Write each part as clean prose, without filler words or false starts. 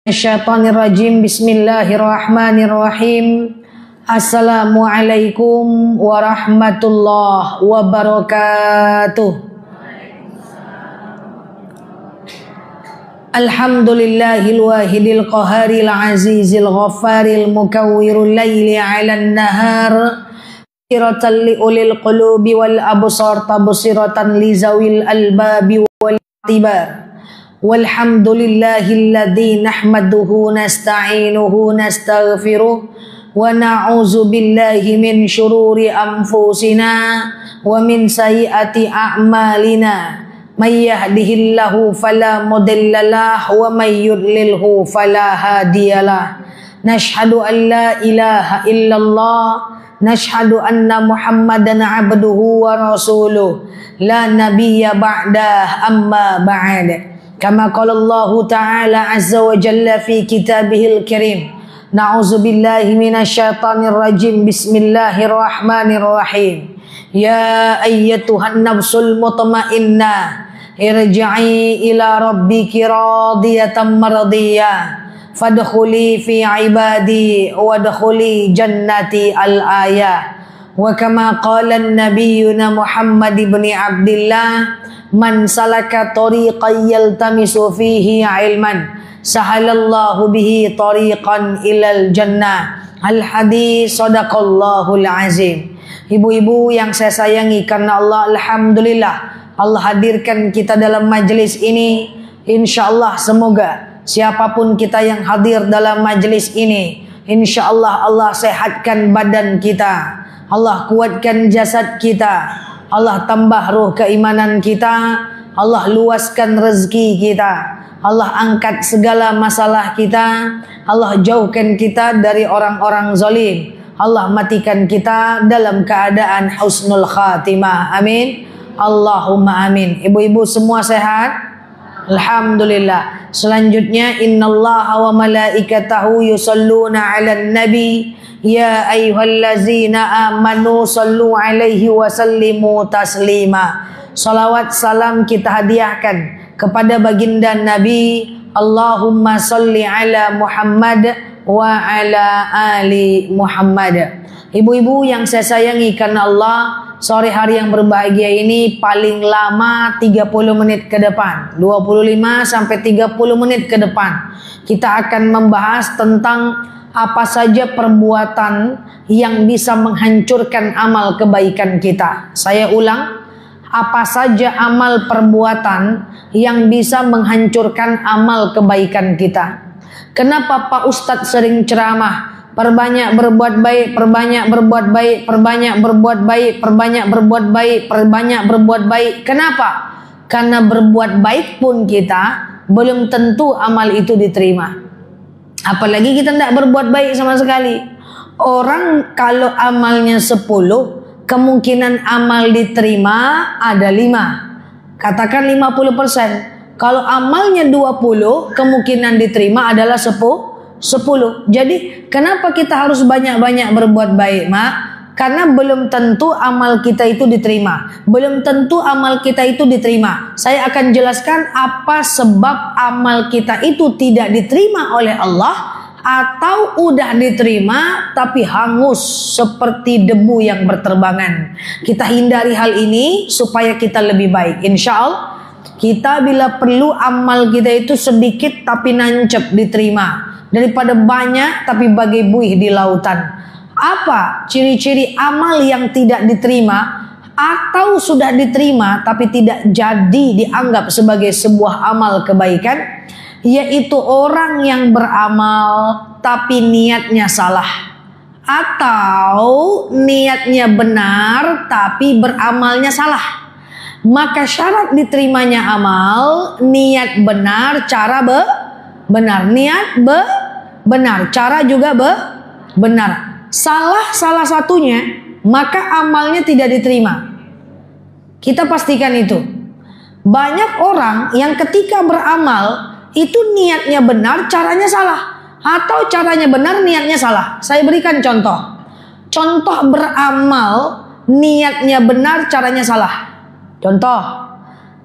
Syaitanirrajim. Bismillahirrahmanirrahim. Assalamualaikum warahmatullahi wabarakatuh. Alhamdulillahil wahidil qaharil azizil ghaffaril mukawwirul laili 'alan nahar siratan li ulil qulubi wal absar tabsiratan li zawil albabi wal tibar. Walhamdulillahilladzi nahmaduhu nasta'inuhu nastaghfiruh wa na'udzu billahi min syururi anfusina wa min sayyiati a'malina may yahdihillahu fala mudhillalah wa may yudlilhu fala hadiyalah. Nashhadu an la ilaha illallah nashhadu anna muhammadan abduhu wa rasuluh la nabiyya ba'dah amma ba'd. Kama qala Allah Ta'ala azza wa jalla fi kitabihil karim. Na'udzu billahi minasyaitonir rajim. Bismillahirrahmanirrahim. Ya ayyatuhan nafsul mutmainnah irji'i ila rabbiki radiyatan mardiyah fadkhuli fi ibadi wadkhuli jannati al-ayah. Wa kama qala an-nabiyyuna Muhammad ibn Abdillah man salaka tariqan yaltamisu fihi ilman sahalallahu bihi tariqan ilal jannah. Al-hadis sadaqallahul azim. Ibu-ibu yang saya sayangi karena Allah, alhamdulillah Allah hadirkan kita dalam majelis ini. Insyaallah semoga siapapun kita yang hadir dalam majelis ini, insyaallah Allah sehatkan badan kita, Allah kuatkan jasad kita, Allah tambah ruh keimanan kita, Allah luaskan rezeki kita, Allah angkat segala masalah kita, Allah jauhkan kita dari orang-orang zalim, Allah matikan kita dalam keadaan husnul khatimah. Amin. Allahumma amin. Ibu-ibu semua sehat? Alhamdulillah. Selanjutnya, innallaha wa malaikatahu yusalluna 'alan nabi ya ayyuhallazina amanu sallu alaihi wa sallimu taslima. Salawat salam kita hadiahkan kepada baginda Nabi. Allahumma salli ala Muhammad wa ala ali Muhammad. Ibu-ibu yang saya sayangi karena Allah, sore hari yang berbahagia ini paling lama 30 menit ke depan, 25 sampai 30 menit ke depan kita akan membahas tentang apa saja perbuatan yang bisa menghancurkan amal kebaikan kita. Saya ulang, apa saja amal perbuatan yang bisa menghancurkan amal kebaikan kita. Kenapa Pak Ustadz sering ceramah? Perbanyak berbuat baik, perbanyak berbuat baik, perbanyak berbuat baik, perbanyak berbuat baik, perbanyak berbuat baik. Kenapa? Karena berbuat baik pun kita belum tentu amal itu diterima. Apalagi kita tidak berbuat baik sama sekali. Orang kalau amalnya 10, kemungkinan amal diterima ada 5. Katakan 50%. Kalau amalnya 20, kemungkinan diterima adalah 10. Jadi kenapa kita harus banyak-banyak berbuat baik, Mak? Karena belum tentu amal kita itu diterima. Belum tentu amal kita itu diterima. Saya akan jelaskan apa sebab amal kita itu tidak diterima oleh Allah, atau udah diterima tapi hangus seperti debu yang berterbangan. Kita hindari hal ini supaya kita lebih baik. Insya Allah kita bila perlu amal kita itu sedikit tapi nancep diterima, daripada banyak tapi bagai buih di lautan. Apa ciri-ciri amal yang tidak diterima atau sudah diterima tapi tidak jadi dianggap sebagai sebuah amal kebaikan? Yaitu orang yang beramal tapi niatnya salah, atau niatnya benar tapi beramalnya salah. Maka syarat diterimanya amal, niat benar, cara benar, niat benar, cara juga benar. Salah satunya, maka amalnya tidak diterima. Kita pastikan itu. Banyak orang yang ketika beramal itu niatnya benar, caranya salah, atau caranya benar, niatnya salah. Saya berikan contoh. Contoh beramal, niatnya benar, caranya salah. Contoh,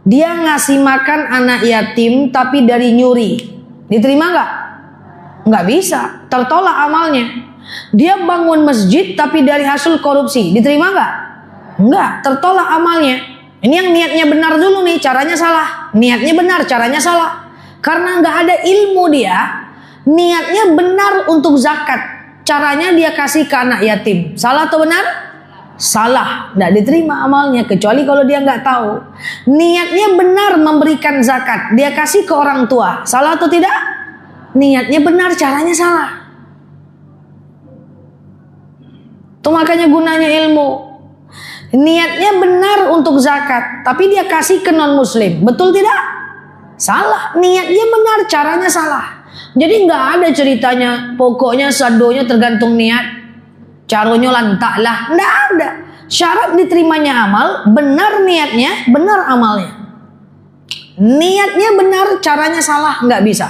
dia ngasih makan anak yatim tapi dari nyuri. Diterima nggak? Nggak bisa, tertolak amalnya. Dia bangun masjid tapi dari hasil korupsi, diterima nggak? Nggak, tertolak amalnya. Ini yang niatnya benar dulu nih, caranya salah. Niatnya benar, caranya salah. Karena nggak ada ilmu dia, niatnya benar untuk zakat. Caranya dia kasih ke anak yatim. Salah atau benar? Salah, nggak diterima amalnya. Kecuali kalau dia nggak tahu. Niatnya benar memberikan zakat, dia kasih ke orang tua. Salah atau tidak? Niatnya benar, caranya salah. Itu makanya gunanya ilmu. Niatnya benar untuk zakat, tapi dia kasih ke non muslim, betul tidak? Salah. Niatnya benar, caranya salah. Jadi nggak ada ceritanya pokoknya saldonya tergantung niat, caranya lantak lah. Nggak ada. Syarat diterimanya amal, benar niatnya, benar amalnya. Niatnya benar, caranya salah, nggak bisa.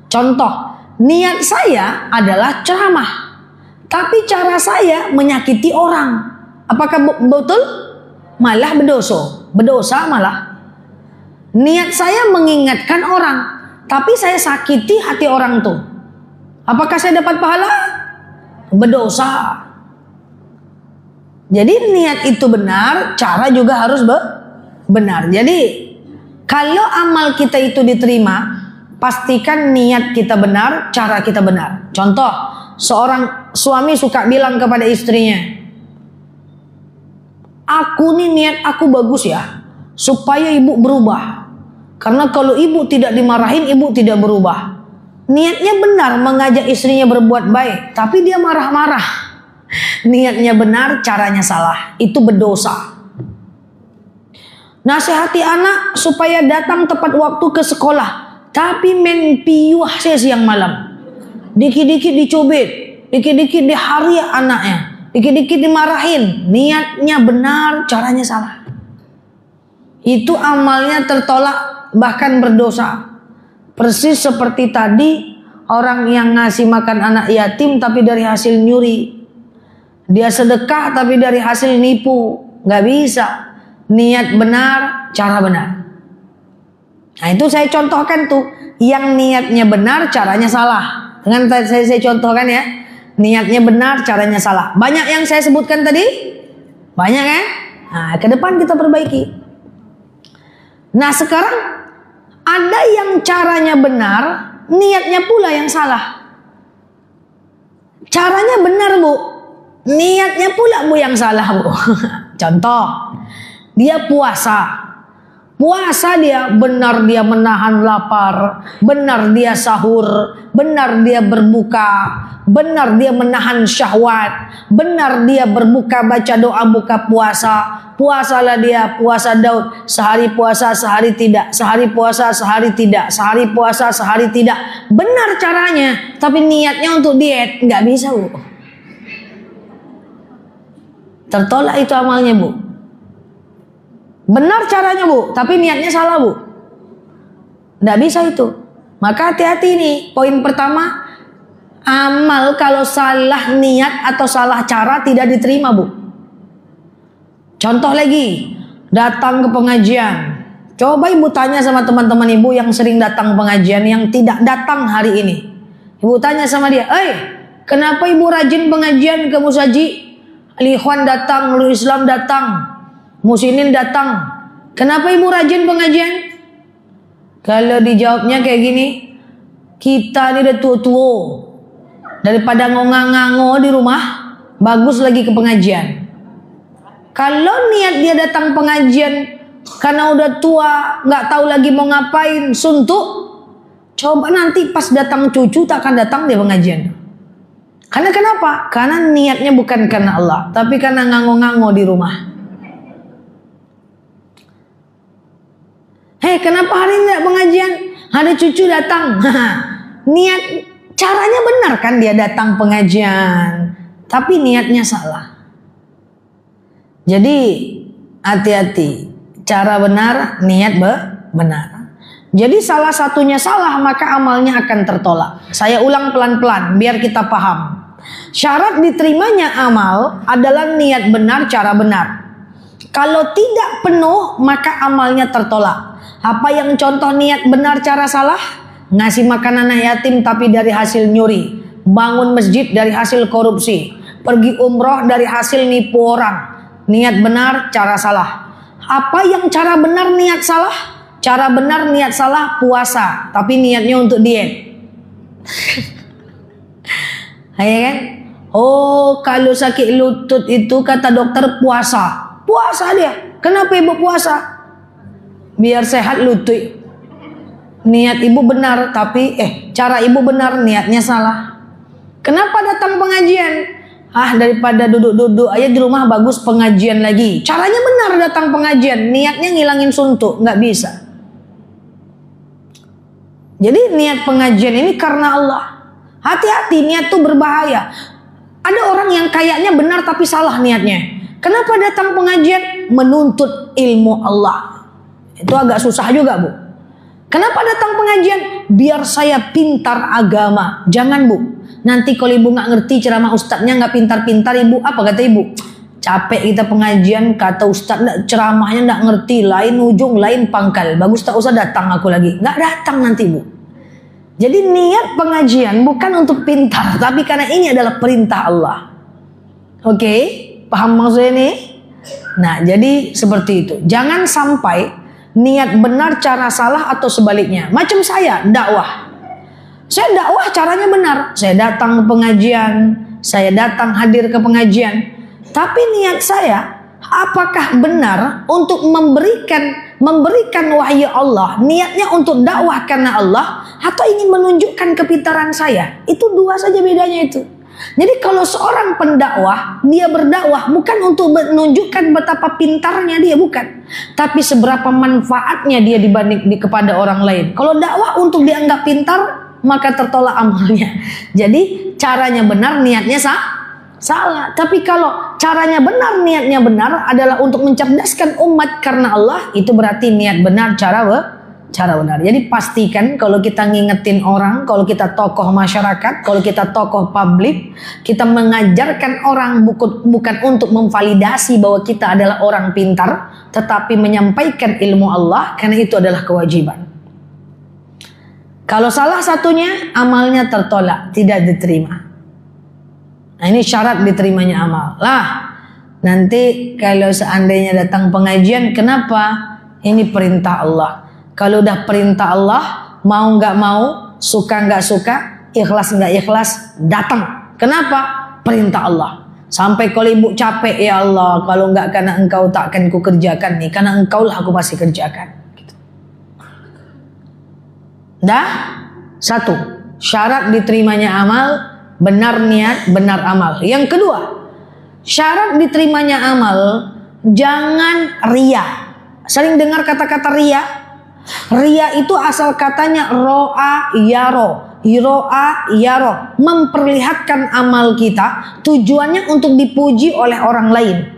Contoh, niat saya adalah ceramah, tapi cara saya menyakiti orang. Apakah betul? Malah berdosa malah. Niat saya mengingatkan orang, tapi saya sakiti hati orang tuh. Apakah saya dapat pahala? Berdosa. Jadi niat itu benar, cara juga harus benar. Jadi kalau amal kita itu diterima, pastikan niat kita benar, cara kita benar. Contoh, seorang suami suka bilang kepada istrinya, aku nih niat aku bagus ya, supaya ibu berubah. Karena kalau ibu tidak dimarahin, ibu tidak berubah. Niatnya benar mengajak istrinya berbuat baik, tapi dia marah-marah. Niatnya benar, caranya salah. Itu berdosa. Nasihati anak supaya datang tepat waktu ke sekolah, tapi main piyuh siang malam. Dikit-dikit dicubit, dikit-dikit dihariak anaknya, dikit-dikit dimarahin. Niatnya benar, caranya salah. Itu amalnya tertolak, bahkan berdosa. Persis seperti tadi orang yang ngasih makan anak yatim tapi dari hasil nyuri. Dia sedekah tapi dari hasil nipu. Gak bisa. Niat benar, cara benar. Nah itu saya contohkan tuh. Yang niatnya benar, caranya salah. Dengan saya contohkan ya. Niatnya benar, caranya salah. Banyak yang saya sebutkan tadi? Banyak kan? Nah ke depan kita perbaiki. Nah sekarang ada yang caranya benar, niatnya pula yang salah. Caranya benar bu, niatnya pula bu yang salah bu. Contoh, dia puasa. Puasa dia benar, dia menahan lapar, benar dia sahur, benar dia berbuka, benar dia menahan syahwat, benar dia berbuka baca doa buka puasa. Puasalah dia, puasa Daud, sehari puasa sehari tidak, sehari puasa sehari tidak, sehari puasa sehari tidak. Benar caranya, tapi niatnya untuk diet nggak bisa bu. Tertolak itu amalnya bu. Benar caranya bu, tapi niatnya salah bu. Nggak bisa itu. Maka hati-hati nih. Poin pertama, amal kalau salah niat atau salah cara tidak diterima bu. Contoh lagi, datang ke pengajian. Coba ibu tanya sama teman-teman ibu yang sering datang pengajian, yang tidak datang hari ini. Ibu tanya sama dia, kenapa ibu rajin pengajian ke Musaji? Al-Ikhwan datang, Nurul Islam datang, Musinin datang. Kenapa ibu rajin pengajian? Kalau dijawabnya kayak gini, kita ini udah tua-tua. Daripada ngongang-ngango di rumah, bagus lagi ke pengajian. Kalau niat dia datang pengajian karena udah tua, nggak tahu lagi mau ngapain, suntuk, coba nanti pas datang cucu tak akan datang dia pengajian. Karena kenapa? Karena niatnya bukan karena Allah, tapi karena ngango-ngango di rumah. Kenapa hari ini tidak pengajian? Ada cucu datang. Niat, caranya benar kan dia datang pengajian, tapi niatnya salah. Jadi hati-hati, cara benar, niat benar. Jadi salah satunya salah, maka amalnya akan tertolak. Saya ulang pelan-pelan biar kita paham. Syarat diterimanya amal adalah niat benar, cara benar. Kalau tidak penuh, maka amalnya tertolak. Apa yang contoh niat benar, cara salah? ngasih makan anak yatim tapi dari hasil nyuri, bangun masjid dari hasil korupsi, pergi umroh dari hasil nipu orang. Niat benar, cara salah. Apa yang cara benar, niat salah? Cara benar, niat salah, puasa, tapi niatnya untuk diet. Ya kan? Oh, kalau sakit lutut itu kata dokter puasa. Puasa dia. Kenapa ibu puasa? Biar sehat lutut. Niat ibu benar, tapi cara ibu benar, niatnya salah. Kenapa datang pengajian? Daripada duduk-duduk aja di rumah, bagus pengajian lagi. Caranya benar datang pengajian, niatnya ngilangin suntuk, nggak bisa. Jadi niat pengajian ini karena Allah. Hati-hati, niat itu berbahaya. Ada orang yang kayaknya benar tapi salah niatnya. Kenapa datang pengajian? Menuntut ilmu Allah. Itu agak susah juga, Bu. Kenapa datang pengajian? Biar saya pintar agama. Jangan, Bu. Nanti kalau ibu nggak ngerti ceramah ustadznya nggak pintar-pintar, ibu apa kata ibu? Capek kita pengajian, kata ustadz ceramahnya nggak ngerti, lain ujung lain pangkal. Bagus tak usah datang aku lagi. Nggak datang nanti, Bu. Jadi niat pengajian bukan untuk pintar, tapi karena ini adalah perintah Allah. Oke, paham maksudnya ini? Nah, jadi seperti itu. Jangan sampai niat benar cara salah atau sebaliknya. Macam saya dakwah. Saya dakwah caranya benar. Saya datang ke pengajian, saya datang hadir ke pengajian. Tapi niat saya, apakah benar untuk memberikan wahyu Allah? Niatnya untuk dakwah karena Allah atau ingin menunjukkan kepintaran saya? Itu dua saja bedanya itu. Jadi kalau seorang pendakwah, dia berdakwah bukan untuk menunjukkan betapa pintarnya dia, bukan. Tapi seberapa manfaatnya dia dibanding kepada orang lain. Kalau dakwah untuk dianggap pintar, maka tertolak amalnya. Jadi caranya benar, niatnya salah. Tapi kalau caranya benar, niatnya benar adalah untuk mencerdaskan umat karena Allah, itu berarti niat benar, cara benar. Jadi pastikan kalau kita ngingetin orang, kalau kita tokoh masyarakat, kalau kita tokoh publik, kita mengajarkan orang bukan untuk memvalidasi bahwa kita adalah orang pintar, tetapi menyampaikan ilmu Allah, karena itu adalah kewajiban. Kalau salah satunya, amalnya tertolak, tidak diterima. Nah, ini syarat diterimanya amal. Nanti kalau seandainya datang pengajian, kenapa? Ini perintah Allah. Kalau udah perintah Allah, mau nggak mau, suka nggak suka, ikhlas nggak ikhlas, datang. Kenapa? Perintah Allah. Sampai kalau ibu capek, ya Allah, kalau nggak karena engkau takkan ku kerjakan nih, karena engkau lah aku pasti kerjakan. Dah, satu, syarat diterimanya amal, benar niat, benar amal. Yang kedua, syarat diterimanya amal, jangan ria. Sering dengar kata-kata ria? Ria itu asal katanya ro'a yaro. Ro'a yaro, memperlihatkan amal kita, tujuannya untuk dipuji oleh orang lain.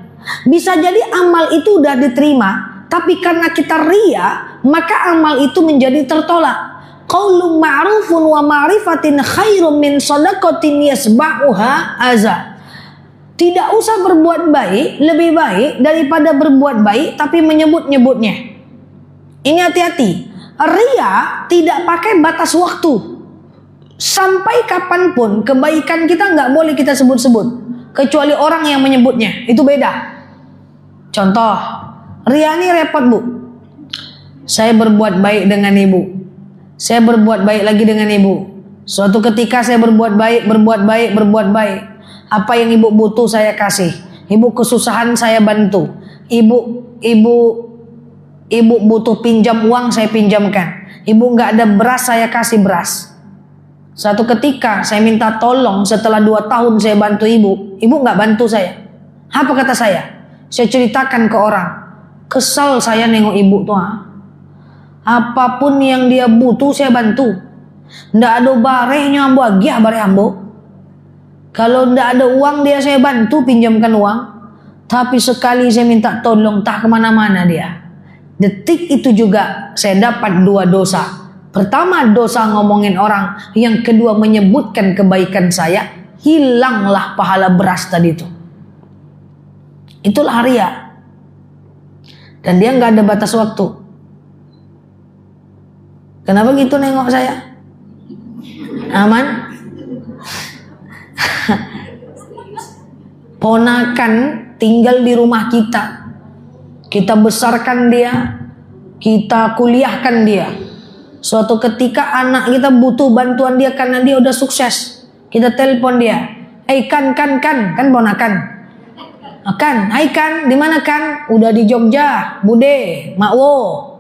Bisa jadi amal itu udah diterima, tapi karena kita ria, maka amal itu menjadi tertolak. Qaulun ma'rufun wa ma'rifatin khairum min shadaqatin yasba'uha aza. Tidak usah berbuat baik, lebih baik daripada berbuat baik tapi menyebut-nyebutnya. Ini hati-hati. Ria tidak pakai batas waktu. Sampai kapanpun kebaikan kita nggak boleh kita sebut-sebut, kecuali orang yang menyebutnya. Itu beda. Contoh, ria ini repot, Bu. Saya berbuat baik dengan ibu. Saya berbuat baik lagi dengan ibu. Suatu ketika saya berbuat baik. Apa yang ibu butuh saya kasih. Ibu kesusahan saya bantu. Ibu butuh pinjam uang saya pinjamkan. Ibu nggak ada beras saya kasih beras. Suatu ketika saya minta tolong setelah 2 tahun saya bantu ibu. Ibu nggak bantu saya. Apa kata saya? Saya ceritakan ke orang. Kesal saya nengok ibu tuh. Apapun yang dia butuh saya bantu. Ndak ada barehnya ambo agiah bareh ambo. Kalau ndak ada uang dia saya bantu pinjamkan uang. Tapi sekali saya minta tolong tak kemana-mana dia. Detik itu juga saya dapat 2 dosa. Pertama dosa ngomongin orang. Yang kedua menyebutkan kebaikan saya. Hilanglah pahala beras tadi itu. Itulah ria. Dan dia nggak ada batas waktu. Kenapa gitu nengok saya? Aman? Ponakan tinggal di rumah kita. Kita besarkan dia, kita kuliahkan dia. Suatu ketika anak kita butuh bantuan dia karena dia udah sukses. Kita telepon dia. Kan ponakan. Kan, hai kan, di mana kan? Udah di Jogja, Bude, Makwo.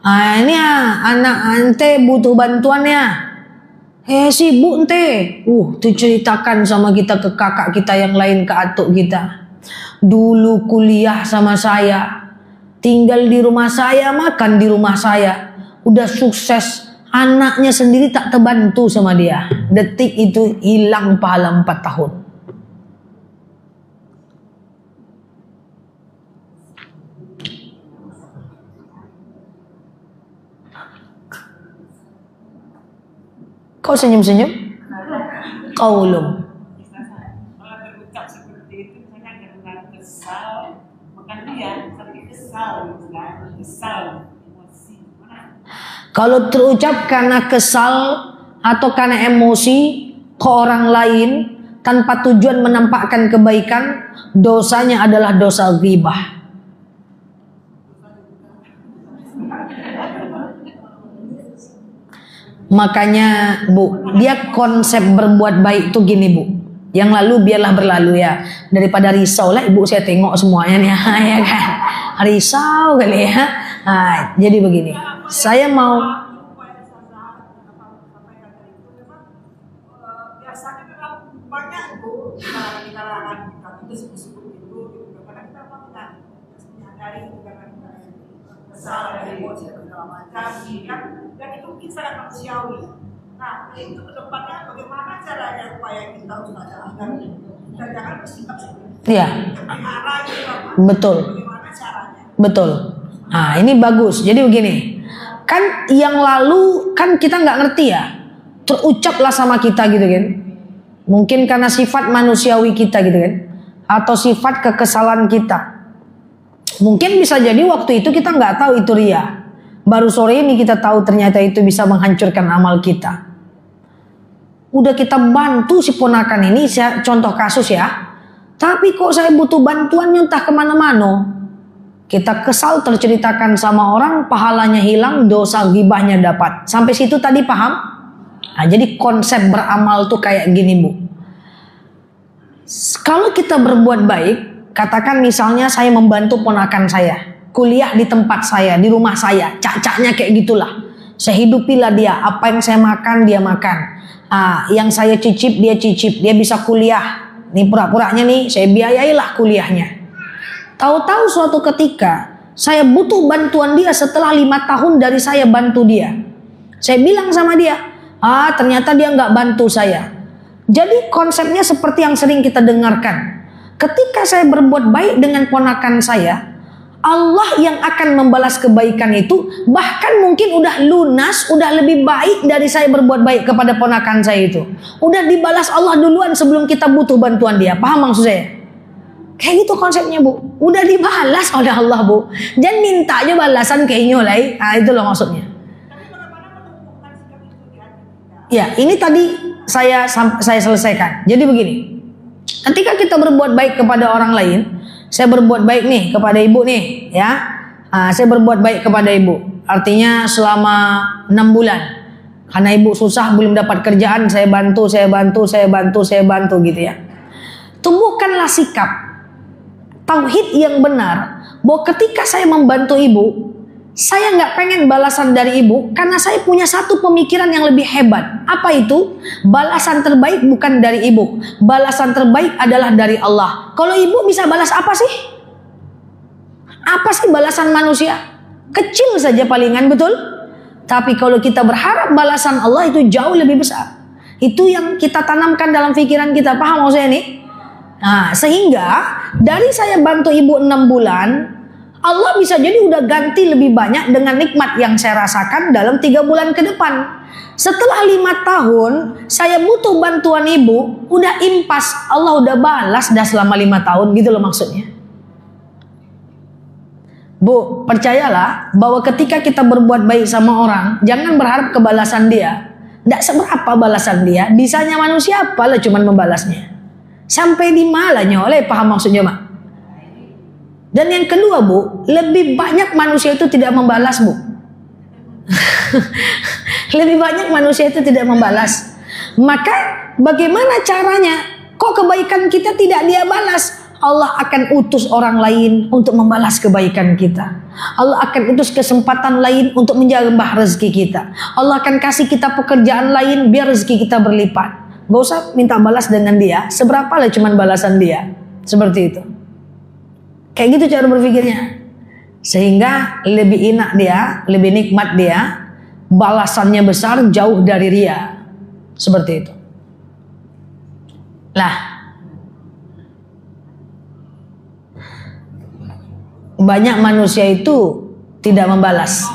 Ini anak ante butuh bantuannya. Sibuk ente. Diceritakan sama kita ke kakak kita yang lain, ke atuk kita. Dulu kuliah sama saya, tinggal di rumah saya, makan di rumah saya. Udah sukses, anaknya sendiri tak terbantu sama dia. Detik itu hilang pahala 4 tahun. Kau senyum-senyum? Qaulun. Kalau berucap seperti itu, saya karena kesal, bukan dia, tapi kesal, kesal, emosi. Kalau terucap karena kesal atau karena emosi ke orang lain tanpa tujuan menampakkan kebaikan, dosanya adalah dosa ghibah. Makanya Bu, dia konsep berbuat baik itu gini Bu. Yang lalu biarlah berlalu ya. Daripada risau lah Ibu saya tengok semuanya nih ya kan. Risau kali ya. Jadi begini. Saya mau biasanya memang banyak Bu di kalangan kita itu sebut-sebut itu kadang kita apa menyadari karena kita kesal dari emosi dan segala macam kan, dan itu mungkin sangat manusiawi. Nah itu kedepannya bagaimana caranya supaya kita agar kita jangan bersikap seperti itu. Iya. Arah gitu, betul. Bagaimana caranya? Betul. Ini bagus. Jadi begini. Kan yang lalu kan kita nggak ngerti ya. Terucaplah sama kita gitu kan. Mungkin karena sifat manusiawi kita gitu kan. Atau sifat kekesalan kita. Mungkin bisa jadi waktu itu kita nggak tahu itu ria. Baru sore ini kita tahu ternyata itu bisa menghancurkan amal kita. Udah kita bantu si ponakan ini, contoh kasus ya. Tapi kok saya butuh bantuannya entah kemana-mana. Kita kesal terceritakan sama orang, pahalanya hilang, dosa ghibahnya dapat. Sampai situ tadi paham? Jadi konsep beramal tuh kayak gini Bu. Kalau kita berbuat baik, katakan misalnya saya membantu ponakan saya, kuliah di tempat saya, di rumah saya, cacaknya kayak gitulah. Saya hidupilah dia, apa yang saya makan dia makan. Yang saya cicip dia cicip, dia bisa kuliah. Nih pura-puranya nih, saya biayailah kuliahnya. Tahu-tahu suatu ketika saya butuh bantuan dia setelah 5 tahun dari saya bantu dia. Saya bilang sama dia, ternyata dia nggak bantu saya. Jadi konsepnya seperti yang sering kita dengarkan. Ketika saya berbuat baik dengan ponakan saya, Allah yang akan membalas kebaikan itu bahkan mungkin udah lunas, udah lebih baik dari saya berbuat baik kepada ponakan saya itu. Udah dibalas Allah duluan sebelum kita butuh bantuan dia. Paham maksud saya? Kayak gitu konsepnya Bu. Udah dibalas oleh Allah Bu. Jangan minta aja balasan kayaknya lah. Itu loh maksudnya. Ya, ini tadi saya selesaikan. Jadi begini. Ketika kita berbuat baik kepada orang lain, saya berbuat baik nih kepada ibu nih, ya. Saya berbuat baik kepada ibu. Artinya selama 6 bulan. Karena ibu susah belum dapat kerjaan, saya bantu gitu ya. Tumbuhkanlah sikap tauhid yang benar bahwa ketika saya membantu ibu, saya nggak pengen balasan dari ibu karena saya punya satu pemikiran yang lebih hebat. Apa itu? Balasan terbaik bukan dari ibu. Balasan terbaik adalah dari Allah. Kalau ibu bisa balas apa sih? Apa sih balasan manusia? Kecil saja palingan, betul? Tapi kalau kita berharap balasan Allah itu jauh lebih besar. Itu yang kita tanamkan dalam pikiran kita. Paham maksudnya nih? Sehingga dari saya bantu ibu 6 bulan, Allah bisa jadi udah ganti lebih banyak dengan nikmat yang saya rasakan dalam 3 bulan ke depan. Setelah 5 tahun, saya butuh bantuan ibu, udah impas, Allah udah balas dah selama 5 tahun, gitu loh maksudnya. Bu, percayalah bahwa ketika kita berbuat baik sama orang, jangan berharap kebalasan dia. Tidak seberapa balasan dia. Bisanya manusia apalah cuman membalasnya. Sampai di malahnya oleh paham maksudnya, Mak. Dan yang kedua, Bu, lebih banyak manusia itu tidak membalas, Bu. Lebih banyak manusia itu tidak membalas. Maka bagaimana caranya? Kok kebaikan kita tidak dia balas? Allah akan utus orang lain untuk membalas kebaikan kita. Allah akan utus kesempatan lain untuk menjambah rezeki kita. Allah akan kasih kita pekerjaan lain biar rezeki kita berlipat. Gak usah minta balas dengan dia. Seberapa lah cuman balasan dia. Seperti itu. Kayak gitu cara berpikirnya. Sehingga lebih enak dia, lebih nikmat dia. Balasannya besar, jauh dari ria. Seperti itu. Lah, banyak manusia itu tidak membalas.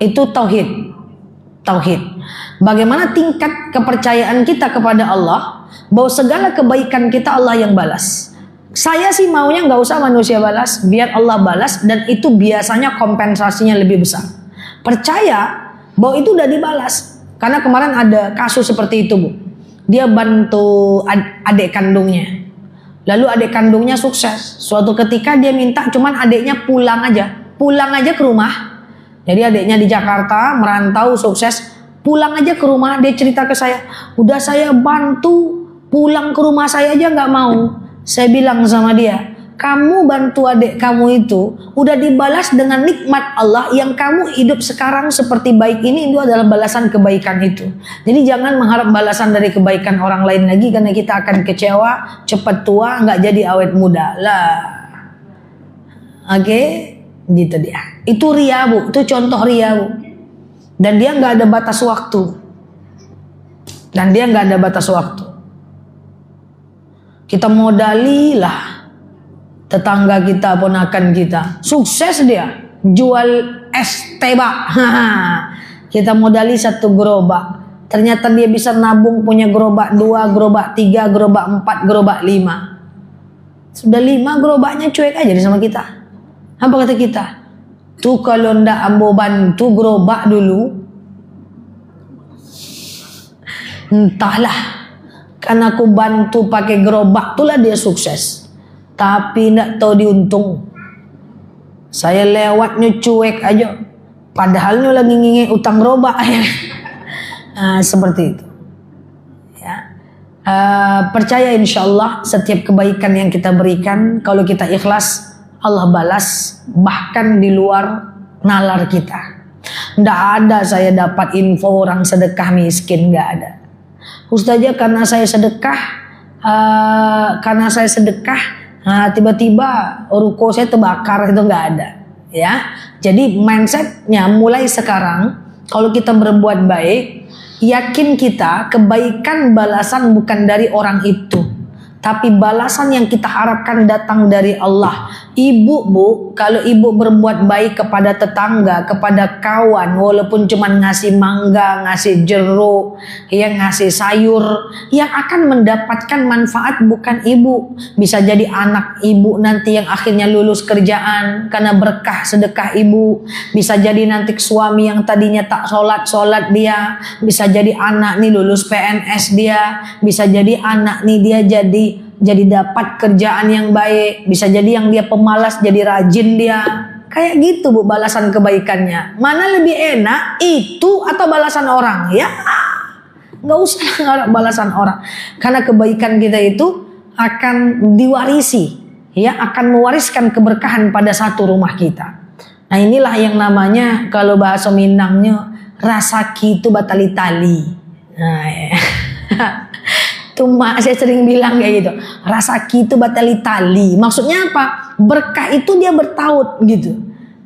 Itu tauhid. Tauhid. Bagaimana tingkat kepercayaan kita kepada Allah, bahwa segala kebaikan kita Allah yang balas. Saya sih maunya nggak usah manusia balas, biar Allah balas, dan itu biasanya kompensasinya lebih besar. Percaya bahwa itu udah dibalas. Karena kemarin ada kasus seperti itu, Bu. Dia bantu adik kandungnya. Lalu adik kandungnya sukses. Suatu ketika dia minta cuman adiknya pulang aja ke rumah. Jadi adiknya di Jakarta merantau sukses, pulang aja ke rumah. Dia cerita ke saya, udah saya bantu, pulang ke rumah saya aja nggak mau. Saya bilang sama dia, kamu bantu adik kamu itu udah dibalas dengan nikmat Allah yang kamu hidup sekarang seperti baik ini, itu adalah balasan kebaikan itu. Jadi jangan mengharap balasan dari kebaikan orang lain lagi, karena kita akan kecewa, cepat tua, nggak jadi awet muda lah. Oke, gitu dia. Itu ria, Bu. Itu contoh ria, Bu. Dan dia nggak ada batas waktu. Kita modali lah tetangga kita, ponakan kita, sukses dia jual es tebak. Kita modali 1 gerobak, ternyata dia bisa nabung punya gerobak 2, gerobak 3, gerobak 4, gerobak 5. Sudah 5 gerobaknya cuek aja sama kita. Apa kata kita? Tuh kalau ndak ambo bantu gerobak dulu, entahlah, kan aku bantu pakai gerobak tulah dia sukses. Tapi tidak tahu diuntung. Saya lewatnya cuek aja. Padahalnya lagi nginge utang gerobak. Seperti itu. Ya. Percaya insya Allah setiap kebaikan yang kita berikan, kalau kita ikhlas, Allah balas. Bahkan di luar nalar kita. Tidak ada saya dapat info orang sedekah miskin. Tidak ada. Ustazah karena saya sedekah, tiba-tiba ruko saya terbakar, itu nggak ada, ya. Jadi mindsetnya mulai sekarang, kalau kita berbuat baik, yakin kita kebaikan balasan bukan dari orang itu, tapi balasan yang kita harapkan datang dari Allah. Ibu, Bu, kalau ibu berbuat baik kepada tetangga, kepada kawan, walaupun cuma ngasih mangga, ngasih jeruk, yang ngasih sayur, yang akan mendapatkan manfaat bukan ibu. Bisa jadi anak ibu nanti yang akhirnya lulus kerjaan karena berkah sedekah ibu. Bisa jadi nanti suami yang tadinya tak sholat dia. Bisa jadi anak nih lulus PNS dia. Bisa jadi anak nih dia jadi dapat kerjaan yang baik. Bisa jadi yang dia pemalas jadi rajin dia. Kayak gitu, Bu, balasan kebaikannya. Mana lebih enak, itu atau balasan orang? Ya, gak usah ngarep balasan orang. Karena kebaikan kita itu akan diwarisi, ya, akan mewariskan keberkahan pada satu rumah kita. Nah inilah yang namanya, kalau bahasa Minangnya, rasaki itu batali tali. Nah, ya. Tuh mak saya sering bilang kayak gitu, rasaki itu batali tali. Maksudnya apa? Berkah itu dia bertaut gitu.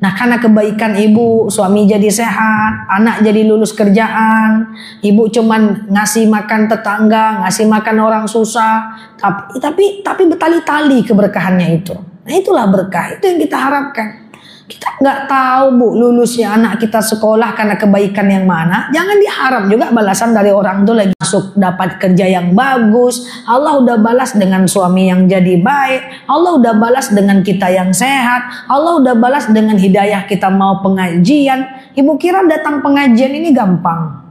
Nah karena kebaikan ibu, suami jadi sehat, anak jadi lulus kerjaan, ibu cuman ngasih makan tetangga, ngasih makan orang susah, tapi bertali-tali keberkahannya itu. Nah itulah berkah, itu yang kita harapkan. Kita nggak tahu, Bu, lulusnya anak kita sekolah karena kebaikan yang mana. Jangan diharap juga balasan dari orang tuh lagi masuk dapat kerja yang bagus. Allah udah balas dengan suami yang jadi baik. Allah udah balas dengan kita yang sehat. Allah udah balas dengan hidayah kita mau pengajian. Ibu kira datang pengajian ini gampang?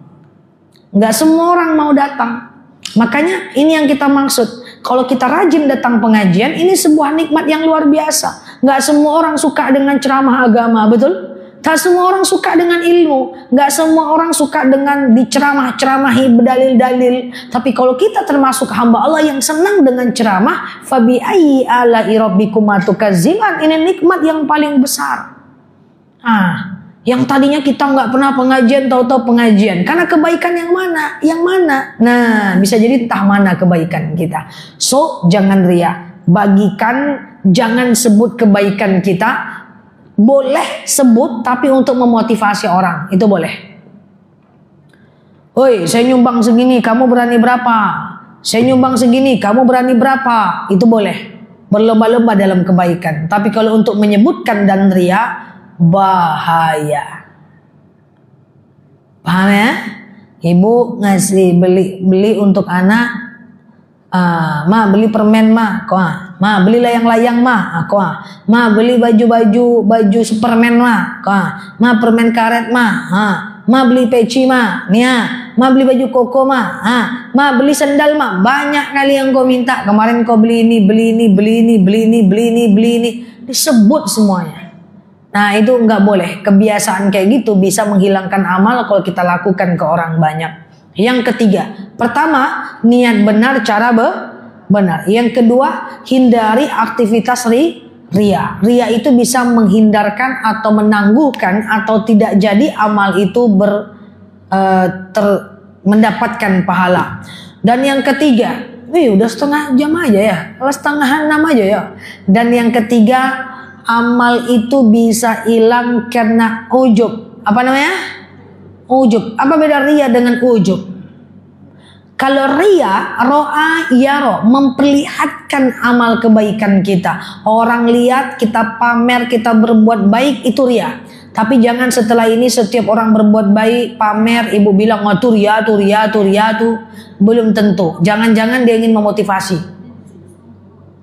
Nggak semua orang mau datang. Makanya ini yang kita maksud. Kalau kita rajin datang pengajian, ini sebuah nikmat yang luar biasa. Nggak semua orang suka dengan ceramah agama, betul? Tak semua orang suka dengan ilmu. Nggak semua orang suka dengan diceramah-ceramahi berdalil-dalil. Tapi kalau kita termasuk hamba Allah yang senang dengan ceramah, fabi ayyi ala'i rabbikuma tukazziban, ini nikmat yang paling besar. Yang tadinya kita nggak pernah pengajian, tahu-tahu pengajian. Karena kebaikan yang mana? Yang mana? Nah, bisa jadi entah mana kebaikan kita. So, jangan riya. Bagikan, jangan sebut kebaikan kita. Boleh sebut, tapi untuk memotivasi orang. Itu boleh. Woi, saya nyumbang segini, kamu berani berapa? Saya nyumbang segini, kamu berani berapa? Itu boleh. Berlomba-lomba dalam kebaikan. Tapi kalau untuk menyebutkan dan riya, bahaya. Paham ya? Ibu ngasih beli untuk anak, ma beli permen ma, ma beli layang-layang ma, ma beli baju superman ma, ma permen karet ma, ma beli peci ma, nia, ma beli baju koko ma, ma beli sendal ma. Banyak kali yang kau minta. Kemarin kau beli ini, disebut semuanya. Nah, itu nggak boleh. Kebiasaan kayak gitu bisa menghilangkan amal kalau kita lakukan ke orang banyak. Yang ketiga, pertama, niat benar, cara benar. Yang kedua, hindari aktivitas riya. Riya itu bisa menghindarkan atau menangguhkan atau tidak jadi amal itu mendapatkan pahala. Dan yang ketiga, udah setengah jam aja ya, setengah 6 aja ya. Dan yang ketiga, amal itu bisa hilang karena ujub. Apa namanya? Ujub. Apa beda riya dengan ujub? Kalau riya, ro'a yaro, memperlihatkan amal kebaikan kita. Orang lihat, kita pamer, kita berbuat baik, itu riya. Tapi jangan setelah ini setiap orang berbuat baik, pamer, ibu bilang, oh tuh riya, tuh. Belum tentu. Jangan-jangan dia ingin memotivasi.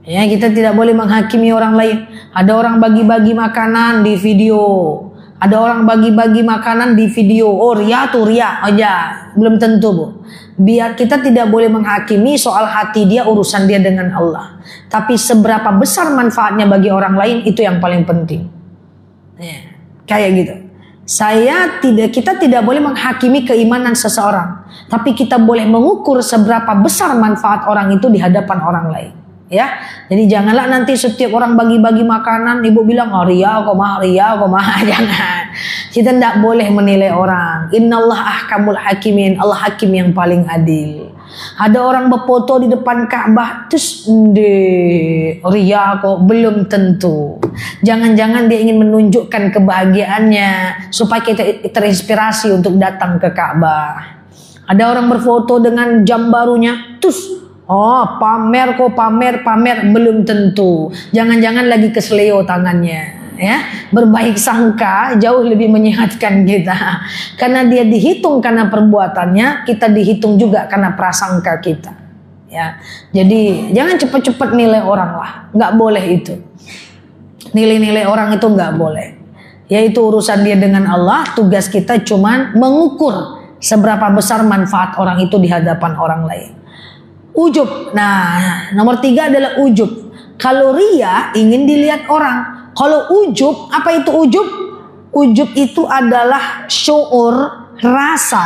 Ya, kita tidak boleh menghakimi orang lain. Ada orang bagi-bagi makanan di video. Ada orang bagi-bagi makanan di video. Oh riya tuh riya. Oh ya, belum tentu bu. Biar kita tidak boleh menghakimi soal hati dia, urusan dia dengan Allah. Tapi seberapa besar manfaatnya bagi orang lain, itu yang paling penting. Ya, kayak gitu. Kita tidak boleh menghakimi keimanan seseorang. Tapi kita boleh mengukur seberapa besar manfaat orang itu di hadapan orang lain. Ya, jadi janganlah nanti setiap orang bagi-bagi makanan ibu bilang oh riya kok mah, jangan. Kita tidak boleh menilai orang. Innallah ahkamul hakimin, Allah hakim yang paling adil. Ada orang berfoto di depan Ka'bah terus riya kok, belum tentu. Jangan-jangan dia ingin menunjukkan kebahagiaannya supaya kita terinspirasi untuk datang ke Ka'bah. Ada orang berfoto dengan jam barunya terus pamer, belum tentu. Jangan-jangan lagi kesleo tangannya, ya. Berbaik sangka jauh lebih menyehatkan kita. Karena dia dihitung karena perbuatannya, kita dihitung juga karena prasangka kita. Ya. Jadi jangan cepat-cepat nilai orang lah, nggak boleh itu. Nilai-nilai orang itu nggak boleh. Yaitu urusan dia dengan Allah. Tugas kita cuman mengukur seberapa besar manfaat orang itu di hadapan orang lain. Ujub. Nah, nomor 3 adalah ujub. Kalau riya ingin dilihat orang. Kalau ujub, apa itu ujub? Ujub itu adalah syuur, rasa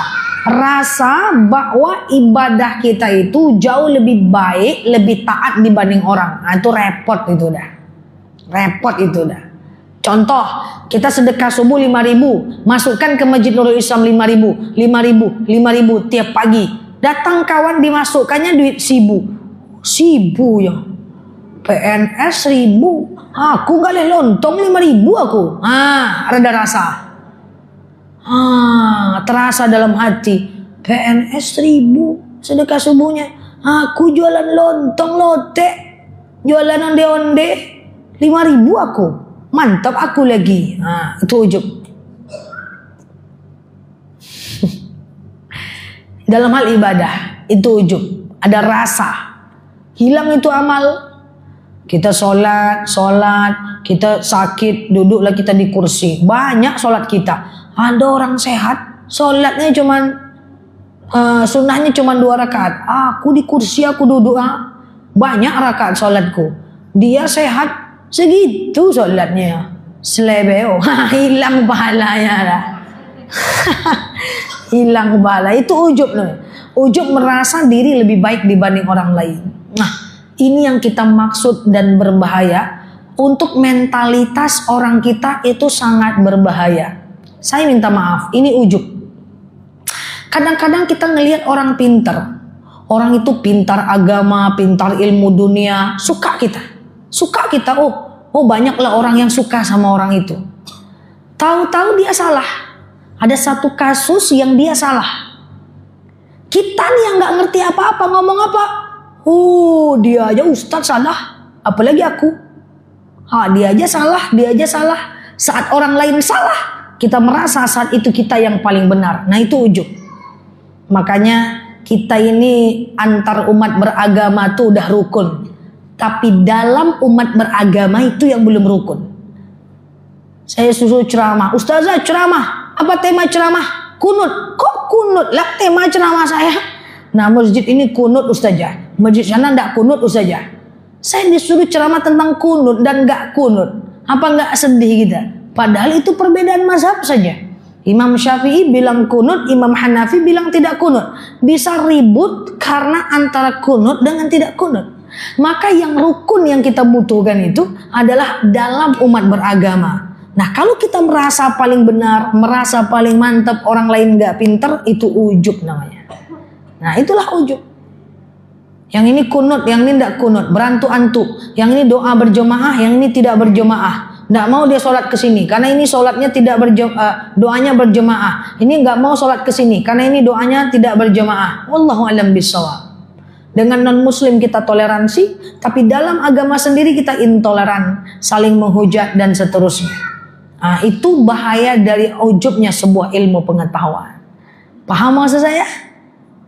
bahwa ibadah kita itu jauh lebih baik, lebih taat dibanding orang. Nah, itu repot itu dah. Contoh, kita sedekah subuh 5.000, masukkan ke Masjid Nurul Islam 5.000 tiap pagi. Datang kawan dimasukkannya duit 1.000 ya. PNS 1.000. Aku gak boleh lontong 5.000 aku. Rada rasa. Terasa dalam hati. PNS 1.000 sedekah subuhnya. Aku jualan lontong lotek, jualan onde-onde 5.000 aku. Mantap aku lagi. Itu ujub. Dalam hal ibadah itu ujub, ada rasa. Hilang itu amal. Kita sholat, kita sakit, duduklah kita di kursi. Banyak sholat kita. Ada orang sehat, sholatnya cuman Sunnahnya cuma 2 rakaat. Aku di kursi aku duduk, banyak rakaat sholatku. Dia sehat segitu sholatnya, selebeo. Hilang pahalanya lah. Hilang pahala. Itu ujub loh. Ujub merasa diri lebih baik dibanding orang lain. Nah, ini yang kita maksud dan berbahaya. Untuk mentalitas orang kita itu sangat berbahaya. Saya minta maaf, ini ujub. Kadang-kadang kita ngelihat orang pintar. Orang itu pintar agama, pintar ilmu dunia. Suka kita. Oh banyaklah orang yang suka sama orang itu. Tahu-tahu dia salah. Ada satu kasus yang dia salah. Kita nih yang gak ngerti apa-apa, ngomong apa. Dia aja ustadz salah. Apalagi aku. Dia aja salah. Saat orang lain salah, kita merasa saat itu kita yang paling benar. Nah itu ujub. Makanya kita ini antar umat beragama tuh udah rukun. Tapi dalam umat beragama itu yang belum rukun. Saya suruh ceramah. Ustazah ceramah. Apa tema ceramah? Kunut. Kok kunut lah tema ceramah saya? Nah masjid ini kunut ustazah. Masjid sana enggak kunut ustazah. Saya disuruh ceramah tentang kunut dan enggak kunut. Apa enggak sedih kita? Padahal itu perbedaan mazhab saja. Imam Syafi'i bilang kunut, Imam Hanafi bilang tidak kunut. Bisa ribut karena antara kunut dengan tidak kunut. Maka yang rukun yang kita butuhkan itu adalah dalam umat beragama. Nah kalau kita merasa paling benar, merasa paling mantap, orang lain gak pinter, itu ujub namanya. Nah itulah ujub. Yang ini kunut, yang ini tidak kunut, berantu-antu. Yang ini doa berjemaah, yang ini tidak berjemaah. Nggak mau dia sholat ke sini karena ini sholatnya tidak doanya berjemaah. Ini nggak mau sholat ke sini karena ini doanya tidak berjemaah. Wallahu a'lam bishawab. Dengan non muslim kita toleransi, tapi dalam agama sendiri kita intoleran, saling menghujat dan seterusnya. Itu bahaya dari ujubnya sebuah ilmu pengetahuan. Paham maksud saya?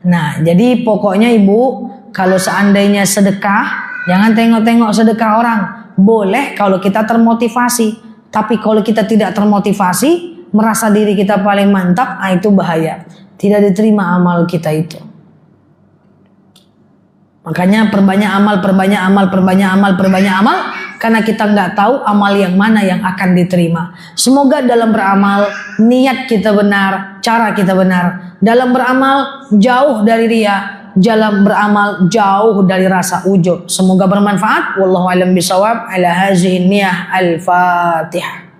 Nah, jadi pokoknya ibu, kalau seandainya sedekah, jangan tengok-tengok sedekah orang. Boleh kalau kita termotivasi, tapi kalau kita tidak termotivasi, merasa diri kita paling mantap, itu bahaya. Tidak diterima amal kita itu. Makanya perbanyak amal, karena kita nggak tahu amal yang mana yang akan diterima. Semoga dalam beramal niat kita benar, cara kita benar. Dalam beramal jauh dari riya. Dalam beramal jauh dari rasa ujub. Semoga bermanfaat. Wallahu a'lam bishawab. Ala hazihi niyah. Al-Fatihah.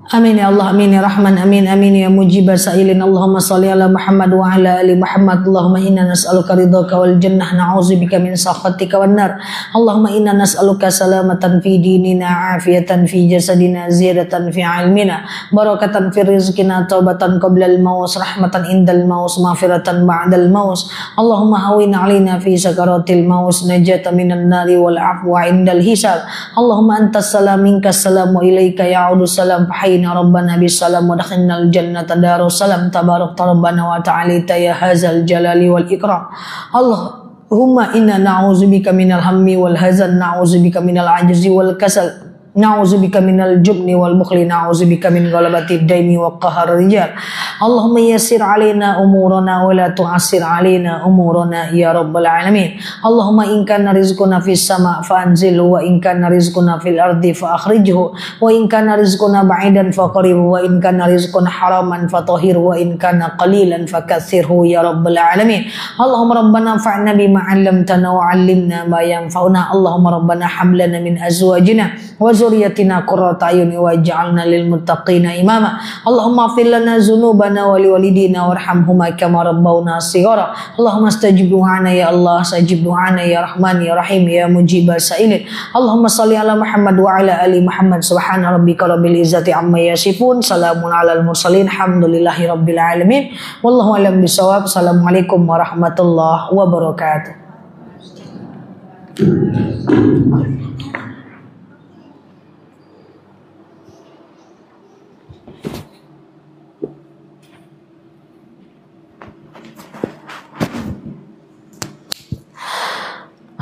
Amin ya Allah, amin ya Rahman, amin amin ya mujibah sa'ilin. Allahumma salli ala Muhammad wa ala ali Muhammad. Allahumma inna nas'aluka ridhaka wal jannah, na'udzubika min sakhatika wan nar. Allahumma inna nas'aluka salamatan fi dinina, afiatan fi jasadina, ziyadatan fi ilmina, barakatan fi rizqina, taubatan qabla al maut, rahmatan indal maut, maghfiratan ba'dal maut. Allahumma hawwin 'alaina fi sakaratil maut, najatan minan nari wal 'afwa indal hisab. Allahumma antas salam minkas salam wa ilaika ya'udu salam. Rabbana bisalam wa dakhalnal jannata darussalam tabarakta rabbana wa ta'alita ya hazal jalali wal ikram. Allahumma inna na'udzubika minal hammi wal hazan, na'udzubika minal ajzi wal kasal, na'udzubika minal jubni wal bukhli, na'udzubika min ghalabati daini wa qahar rijal. Allahumma yassir alaina umurana wa la tu'assir alaina umurana ya rabbal alamin. Allahumma in kana rizquna fis sama' fa anzilhu, wa in kana rizquna fil ardi fa akhrijhu, wa in kana rizquna ba'idan fa qaribhu, wa in kana rizquna haraman fa tahhirhu, wa in kana qalilan fa kaththirhu ya rabbal alamin. Allahumma rabbana fa'na bima 'allamtana wa 'allimna ma yanfa'una. Allahumma rabbana hab lana min azwajina wa zurriyyatina qurrata a'yun waj'alna lil muttaqina imama. Allahumma ighfir lana dzunubana wa liwalidina warhamhuma kama rabbawna shighara. Allahumma astajib du'ana ya Allah, sajib du'ana ya Rahman ya Rahim ya mujibal sa'ilin. Allahumma salli ala Muhammad wa ala ali Muhammad. Subhana rabbika rabbil izzati amma yasifun, salamun alal mursalin, alhamdulillahi rabbil alamin. Wallahu a'lam bishawab. Assalamualaikum warahmatullahi wabarakatuh.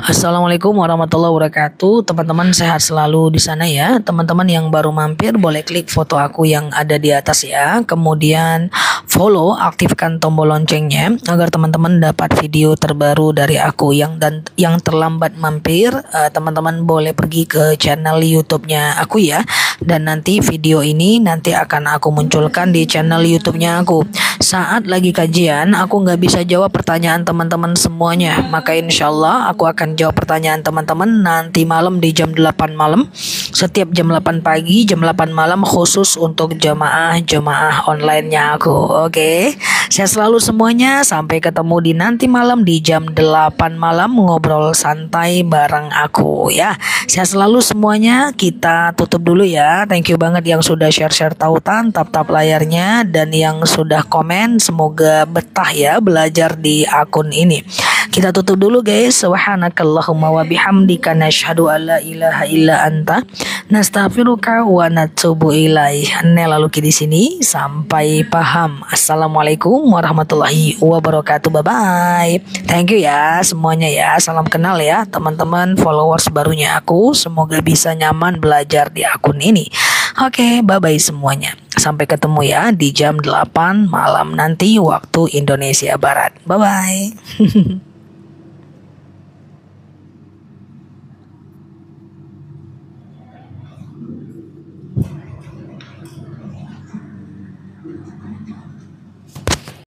Assalamualaikum warahmatullahi wabarakatuh. Teman-teman sehat selalu di sana ya. Teman-teman yang baru mampir boleh klik foto aku yang ada di atas ya. Kemudian follow, aktifkan tombol loncengnya agar teman-teman dapat video terbaru dari aku. Yang terlambat mampir, teman-teman boleh pergi ke channel YouTube-nya aku ya. Dan nanti video ini nanti akan aku munculkan di channel YouTube-nya aku. Saat lagi kajian, aku nggak bisa jawab pertanyaan teman-teman semuanya. Maka insya Allah aku akan jawab pertanyaan teman-teman nanti malam di jam 8 malam. Setiap jam 8 pagi, jam 8 malam khusus untuk jemaah online-nya aku. Oke. Saya selalu semuanya. Sampai ketemu di nanti malam di jam 8 malam ngobrol santai bareng aku ya. Saya selalu semuanya. Kita tutup dulu ya. Thank you banget yang sudah share-share tautan, tap-tap layarnya, dan yang sudah komen. Semoga betah ya belajar di akun ini. Kita tutup dulu guys. Subhanakallahumma wa bihamdika nasyhadu alla ilaha illa anta nastaghfiruka wa natubu ilaih. Lalu di sini sampai paham. Assalamualaikum warahmatullahi wabarakatuh. Bye bye. Thank you ya semuanya ya. Salam kenal ya teman-teman followers barunya aku. Semoga bisa nyaman belajar di akun ini. Oke, bye bye semuanya. Sampai ketemu ya di jam 8 malam nanti waktu Indonesia Barat. Bye bye.